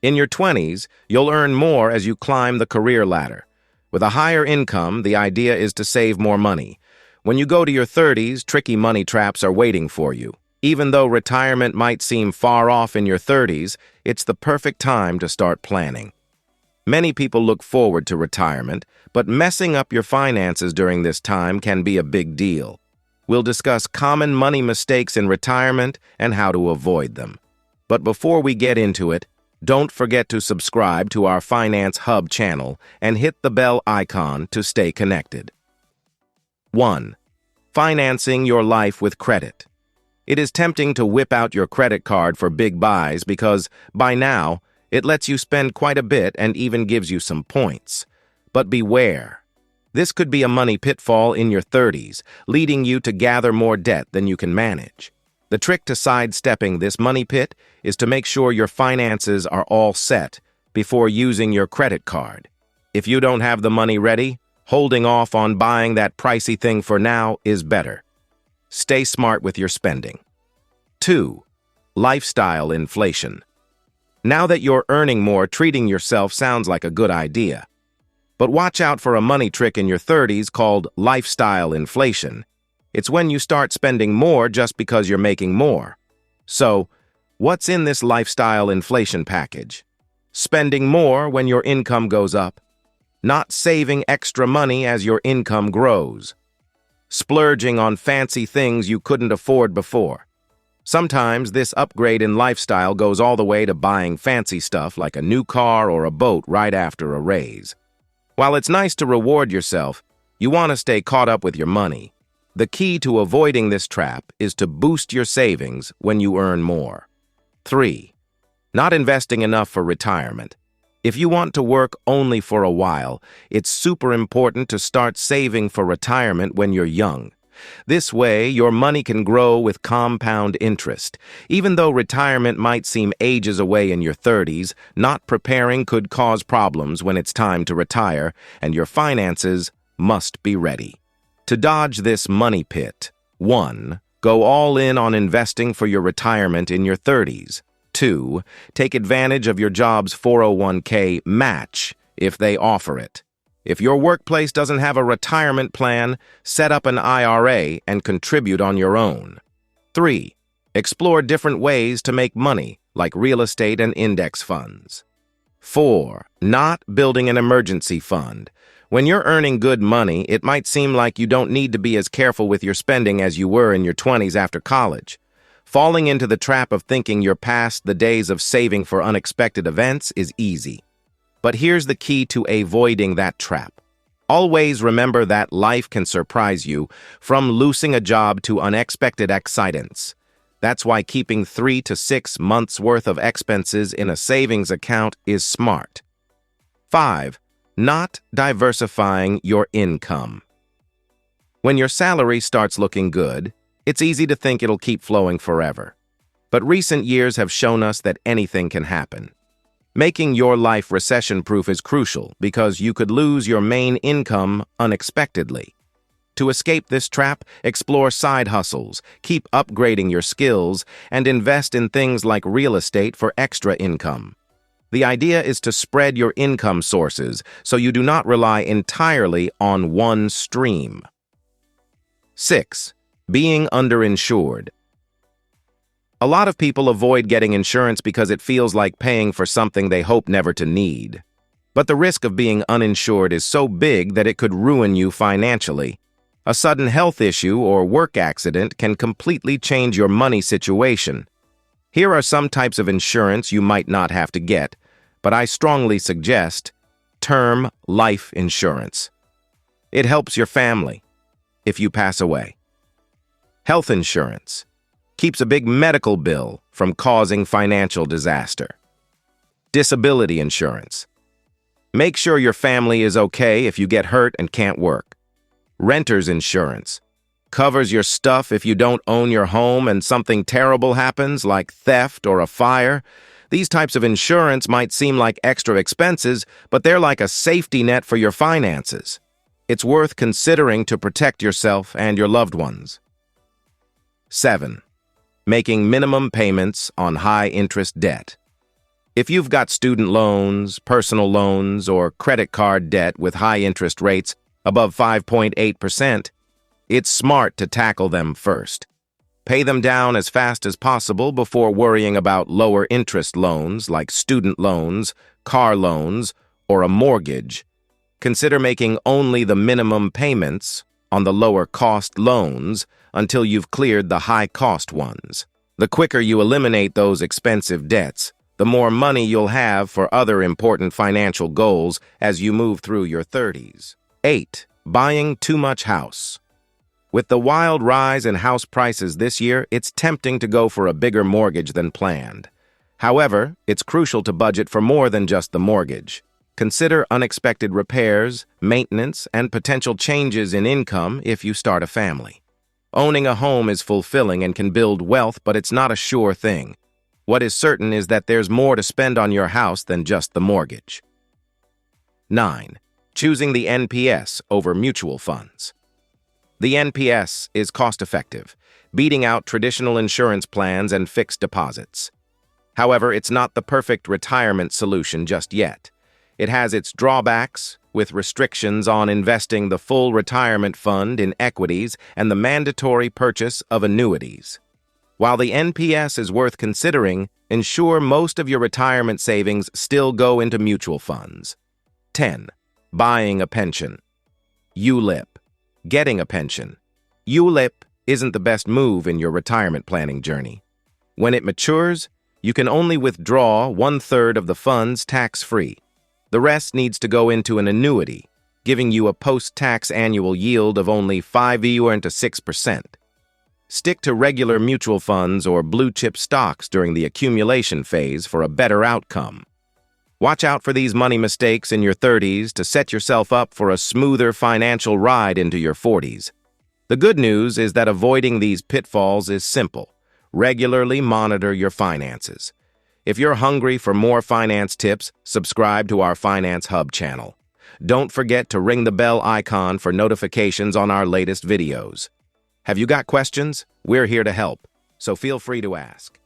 In your 20s, you'll earn more as you climb the career ladder. With a higher income, the idea is to save more money. When you go to your 30s, tricky money traps are waiting for you. Even though retirement might seem far off in your 30s, it's the perfect time to start planning. Many people look forward to retirement, but messing up your finances during this time can be a big deal. We'll discuss common money mistakes in retirement and how to avoid them. But before we get into it, don't forget to subscribe to our Finance Hub channel and hit the bell icon to stay connected. 1. Financing your life with credit. It is tempting to whip out your credit card for big buys because, by now, it lets you spend quite a bit and even gives you some points. But beware. This could be a money pitfall in your 30s, leading you to gather more debt than you can manage. The trick to sidestepping this money pit is to make sure your finances are all set before using your credit card. If you don't have the money ready, holding off on buying that pricey thing for now is better. Stay smart with your spending. 2. Lifestyle inflation. Now that you're earning more, treating yourself sounds like a good idea. But watch out for a money trick in your 30s called lifestyle inflation. It's when you start spending more just because you're making more. So, what's in this lifestyle inflation package? Spending more when your income goes up. Not saving extra money as your income grows. Splurging on fancy things you couldn't afford before. Sometimes this upgrade in lifestyle goes all the way to buying fancy stuff like a new car or a boat right after a raise. While it's nice to reward yourself, you want to stay caught up with your money. The key to avoiding this trap is to boost your savings when you earn more. 3. Not investing enough for retirement. If you want to work only for a while, it's super important to start saving for retirement when you're young. This way, your money can grow with compound interest. Even though retirement might seem ages away in your 30s, not preparing could cause problems when it's time to retire, and your finances must be ready. To dodge this money pit, 1. Go all in on investing for your retirement in your 30s. 2. Take advantage of your job's 401k match if they offer it. If your workplace doesn't have a retirement plan, set up an IRA and contribute on your own. 3. Explore different ways to make money, like real estate and index funds. 4. Not building an emergency fund. When you're earning good money, it might seem like you don't need to be as careful with your spending as you were in your 20s after college. Falling into the trap of thinking you're past the days of saving for unexpected events is easy. But here's the key to avoiding that trap. Always remember that life can surprise you, from losing a job to unexpected accidents. That's why keeping 3 to 6 months' worth of expenses in a savings account is smart. 5. Not diversifying your income. When your salary starts looking good, it's easy to think it'll keep flowing forever. But recent years have shown us that anything can happen. Making your life recession-proof is crucial because you could lose your main income unexpectedly. To escape this trap, explore side hustles, keep upgrading your skills, and invest in things like real estate for extra income. The idea is to spread your income sources so you do not rely entirely on one stream. 6. Being underinsured. A lot of people avoid getting insurance because it feels like paying for something they hope never to need. But the risk of being uninsured is so big that it could ruin you financially. A sudden health issue or work accident can completely change your money situation. Here are some types of insurance you might not have to get, but I strongly suggest term life insurance. It helps your family if you pass away. Health insurance keeps a big medical bill from causing financial disaster. Disability insurance. Make sure your family is okay if you get hurt and can't work. Renter's insurance. Covers your stuff if you don't own your home and something terrible happens, like theft or a fire. These types of insurance might seem like extra expenses, but they're like a safety net for your finances. It's worth considering to protect yourself and your loved ones. 7. Making minimum payments on high-interest debt. If you've got student loans, personal loans, or credit card debt with high interest rates above 5.8%, it's smart to tackle them first. Pay them down as fast as possible before worrying about lower interest loans like student loans, car loans, or a mortgage. Consider making only the minimum payments on the lower-cost loans until you've cleared the high-cost ones. The quicker you eliminate those expensive debts, the more money you'll have for other important financial goals as you move through your 30s. 8. Buying too much house. With the wild rise in house prices this year, it's tempting to go for a bigger mortgage than planned. However, it's crucial to budget for more than just the mortgage. Consider unexpected repairs, maintenance, and potential changes in income if you start a family. Owning a home is fulfilling and can build wealth, but it's not a sure thing. What is certain is that there's more to spend on your house than just the mortgage. 9. Choosing the NPS over mutual funds. The NPS is cost-effective, beating out traditional insurance plans and fixed deposits. However, it's not the perfect retirement solution just yet. It has its drawbacks, with restrictions on investing the full retirement fund in equities and the mandatory purchase of annuities. While the NPS is worth considering, ensure most of your retirement savings still go into mutual funds. 10. Buying a pension. Ulip. Getting a pension. Ulip isn't the best move in your retirement planning journey. When it matures, you can only withdraw 1/3 of the funds tax-free. The rest needs to go into an annuity, giving you a post-tax annual yield of only 5% to 6%. Stick to regular mutual funds or blue-chip stocks during the accumulation phase for a better outcome. Watch out for these money mistakes in your 30s to set yourself up for a smoother financial ride into your 40s. The good news is that avoiding these pitfalls is simple. Regularly monitor your finances. If you're hungry for more finance tips, subscribe to our Finance Hub channel. Don't forget to ring the bell icon for notifications on our latest videos. Have you got questions? We're here to help, so feel free to ask.